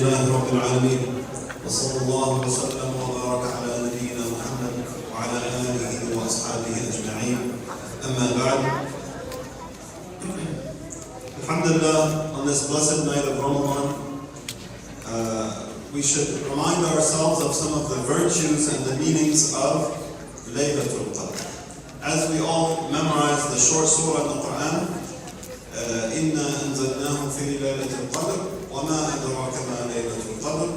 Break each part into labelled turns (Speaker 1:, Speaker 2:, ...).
Speaker 1: لله رب العالمين وصلى الله وسلم وبارك على نبينا محمد وعلى آله وأصحابه أجمعين أما بعد. Alhamdulillah, on this blessed night of Ramadan, we should remind ourselves of some of the virtues and the meanings of Laylatul Qadr. As we all memorize the short surah in the Quran, إِنَّا أَنزَلْنَاهُ فِي لَيْلَةِ الْقَدْرِ وَمَا أَدْرَاكَ مَا لَيْلَةُ الْقَدْرِ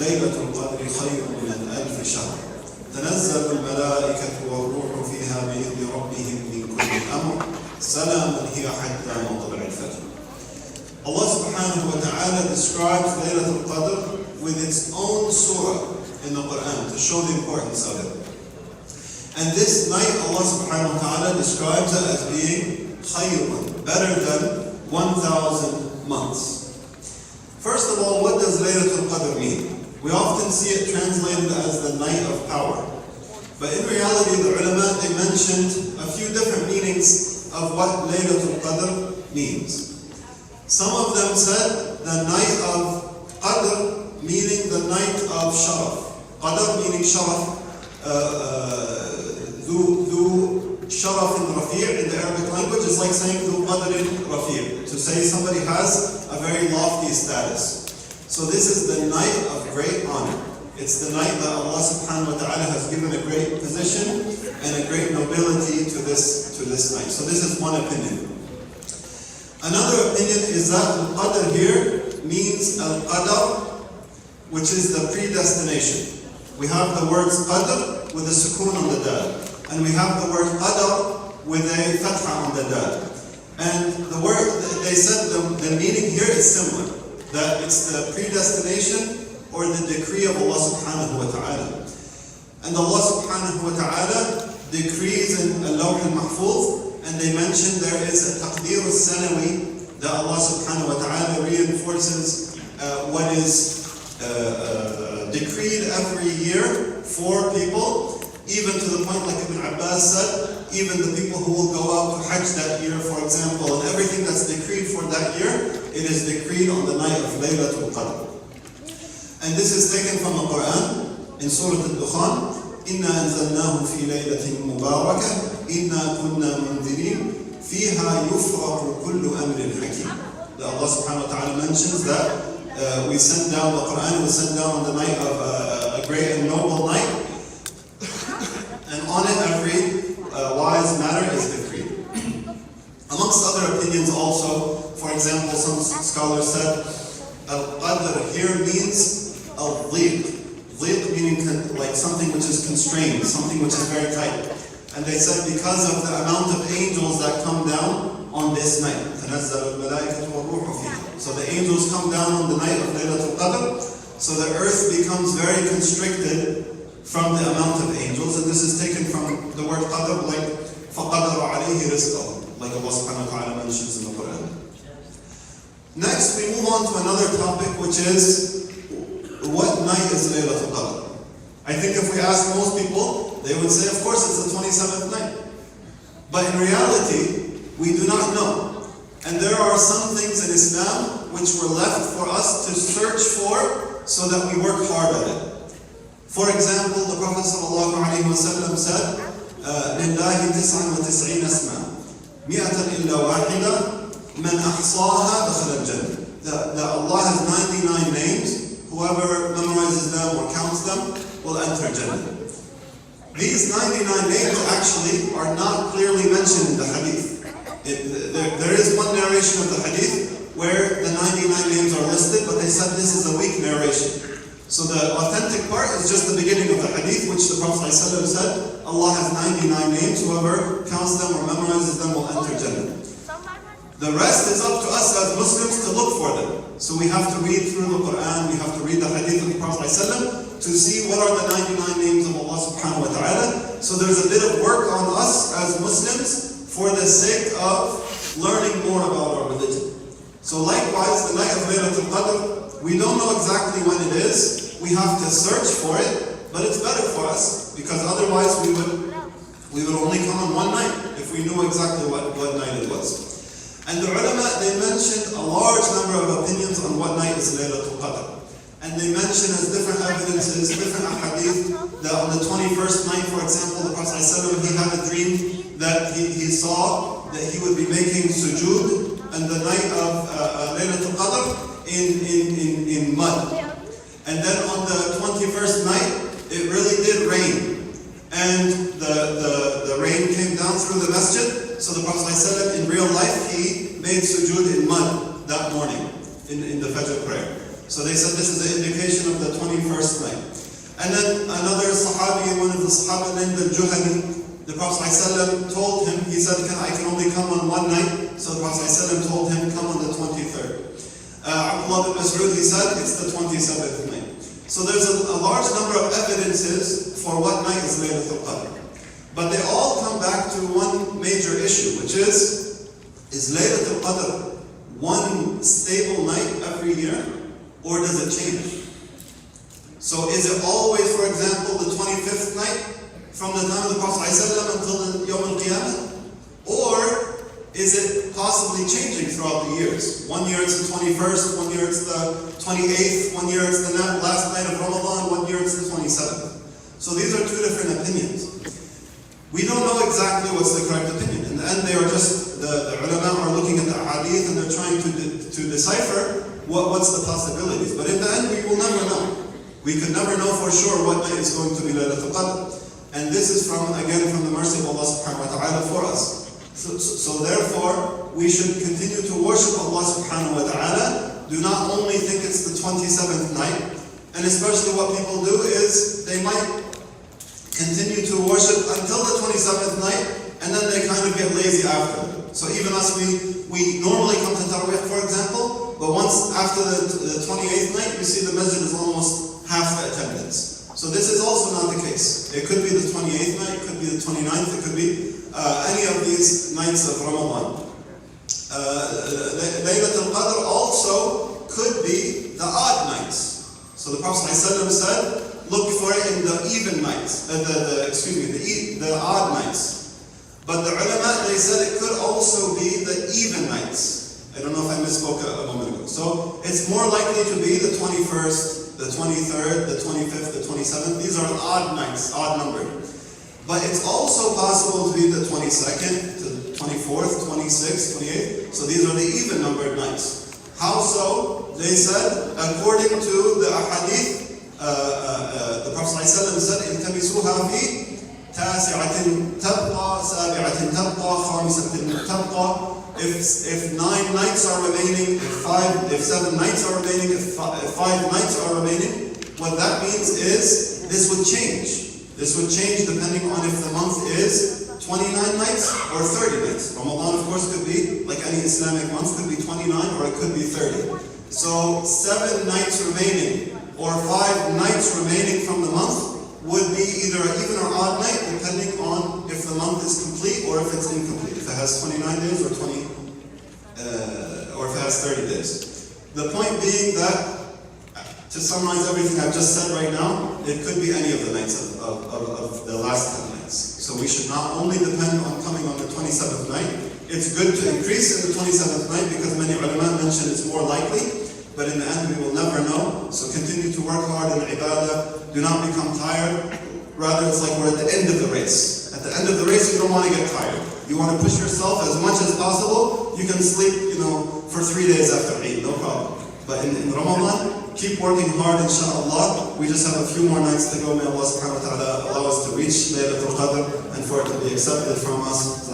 Speaker 1: لَيْلَةُ الْقَدْرِ خَيْرٌ مِنْ أَلْفِ شَهْرٍ تَنَزَّلُ الْمَلَائِكَةُ وَالرُّوحُ فِيهَا بِإِذْنِ رَبِّهِمْ مِنْ كُلِّ أَمْرٍ سَلَامٌ هِيَ حَتَّى مَطْلَعِ الْفَجْرِ. Allah subhanahu wa ta'ala describes Laylatul Qadr with its own surah in the Quran to show the importance of it. And this night Allah subhanahu wa ta'ala describes it as being khayrun, better than 1,000 months. First of all, what does Laylatul Qadr mean? We often see it translated as the night of power. But in reality, the ulama, they mentioned a few different meanings of what Laylatul Qadr means. Some of them said the night of Qadr, meaning the night of Sharaf. Qadr meaning Sharaf, Dhu Sharaf in Rafi' in the Arabic language is like saying Dhu Qadr in Rafi', to say somebody has a very lofty status. So this is the night of great honor. It's the night that Allah subhanahu wa ta'ala has given a great position and a great nobility to this night. So this is one opinion. Another opinion is that Al-Qadr here means Al-Qadr, which is the predestination. We have the words Qadr with a sukoon on the dal, and we have the word Qadr with a fatha on the dal. And the word, they said the meaning here is similar, that it's the predestination or the decree of Allah subhanahu wa ta'ala. And Allah subhanahu wa ta'ala decrees in Al-Lawh al-Mahfuz, and they mentioned there is a taqdeer al-sanawi that Allah subhanahu wa ta'ala reinforces what is decreed every year for people, even to the point, like Ibn Abbas said, even the people who will go out to Hajj that year, for example, and everything that's decreed for that year, it is decreed on the night of Laylatul Qadr. And this is taken from the Quran in Surah Al-Dukhan. إِنَّا أَنزَلْنَاهُ فِي لَيْلَةٍ مُبَارَكَةٍ إِنَّا كُنَّا مُنذِرِينَ فِيهَا يُفْرَقُ كُلُّ أَمْرٍ حَكِيمٍ. That Allah subhanahu wa ta'ala mentions that we sent down the Quran, was sent down on the night of a great and noble night, and on it every wise matter is decreed. Amongst other opinions also, for example, some scholars said Al-Qadr here means al-dhiq. Dhiq meaning like something which is constrained, something which is very tight. And they said because of the amount of angels that come down on this night. So the angels come down on the night of Laylatul Qadr, so the earth becomes very constricted from the amount of angels. And this is taken from the word Qadr, like فَقَدَرَ عَلَيْهِ رِزْقَهُ, like Allah subhanahu wa ta'ala mentions in the Quran. Next, we move on to another topic, which is what night is Laylatul Qadr? I think if we ask most people, they would say, of course, it's the 27th night. But in reality, we do not know. And there are some things in Islam which were left for us to search for so that we work hard at it. For example, the Prophet ﷺ said, لِلَّهِ 99 اسْمًا مِئَةً إِلَّا وَاحِدًا مَنْ أَحْصَاهَا دَخَلَ الْجَنَّةِ. That Allah has 99 names. Whoever memorizes them or counts them will enter Jannah. These 99 names actually are not clearly mentioned in the hadith. There is one narration of the hadith where the 99 names are listed, but they said this is a weak narration. So the authentic part is just the beginning of the hadith, which the Prophet ﷺ said, Allah has 99 names, whoever counts them or memorizes them will enter Jannah. The rest is up to us as Muslims to look for them. So we have to read through the Quran, we have to read the hadith of the Prophet ﷺ to see what are the 99 names of Allah subhanahu wa ta'ala. So there's a bit of work on us as Muslims for the sake of learning more about our religion. So likewise, the night of Laylatul Qadr, we don't know exactly when it is. We have to search for it, but it's better for us because otherwise we would only come on one night if we knew exactly what night it was. And the ulama, they mentioned a large number of opinions on what night is Laylatul Qadr. and they mention as different evidences, different ahadith, that on the 21st night, for example, the Prophet ﷺ, he had a dream that he saw that he would be making sujood on the night of Laylatul Qadr in mud. And then on the 21st night, it really did rain. And the rain came down through the masjid. So the Prophet ﷺ, in real life, he made sujood in mud that morning in the Fajr prayer. So they said this is the indication of the 21st night. And then another Sahabi, one of the Sahaba named Al-Juhani, the Prophet ﷺ told him, he said, I can only come on one night. So the Prophet ﷺ told him, come on the 23rd. Abdullah bin Mas'ud, he said, it's the 27th night. So there's a large number of evidences for what night is Laylatul Qadr. But they all come back to one major issue, which is Laylatul Qadr one stable night every year, or does it change? So is it always, for example, the 25th night from the time of the Prophet ﷺ until the Yawm al-Qiyamah? Or is it possibly changing throughout the years? One year it's the 21st, one year it's the 28th, one year it's the last night of Ramadan, one year it's the 27th. So these are two different opinions. We don't know exactly what's the correct opinion. In the end, they are just, the ulama are looking at the hadith and they're trying to decipher what's the possibilities. But in the end, we will never know. We could never know for sure what night is going to be Laylatul Qadr. And this is from the mercy of Allah subhanahu wa ta'ala for us. So therefore, we should continue to worship Allah subhanahu wa ta'ala. Do not only think it's the 27th night. And especially what people do is, they might continue to worship until the 27th night, and then they kind of get lazy after. So even us, we normally come to Taraweeh, for example, but once after the 28th night, you see the masjid is almost half the attendance. So this is also not the case. It could be the 28th night, it could be the 29th, it could be any of these nights of Ramadan. Laylatul Qadr also could be the odd nights. So the Prophet ﷺ said, look for it in the even nights, the odd nights. But the ulama, they said it could also be the even nights. I don't know if I misspoke a moment ago. So it's more likely to be the 21st, the 23rd, the 25th, the 27th. These are odd nights, odd numbered. But it's also possible to be the 22nd, to the 24th, 26th, 28th. So these are the even numbered nights. How so? They said, according to the ahadith, the Prophet ﷺ said, "Iltamisuha fi tasi'atin tabqa, sabi'atin tabqa, khamisatin tabqa." If 9 nights are remaining, if 7 nights are remaining, if 5 nights are remaining, what that means is this would change. This would change depending on if the month is 29 nights or 30 nights. Ramadan, of course, could be, like any Islamic month, could be 29 or it could be 30. So 7 nights remaining or 5 nights remaining from the month would be either an even or odd night, depending on if the month is complete or if it's incomplete. If it has 29 days or or if it has 30 days. The point being that, to summarize everything I've just said right now, it could be any of the nights of the last 10 nights. So we should not only depend on coming on the 27th night. It's good to increase in the 27th night because many ulama mention it's more likely, but in the end we will never know. So continue to work hard in ibadah. Do not become tired. Rather, it's like we're at the end of the race. At the end of the race, you don't want to get tired. You want to push yourself as much as possible. You can sleep, for 3 days after Eid, no problem. But in Ramadan, keep working hard, inshallah. We just have a few more nights to go. May Allah subhanahu wa ta'ala allow us to reach Laylatul Qadr and for it to be accepted from us.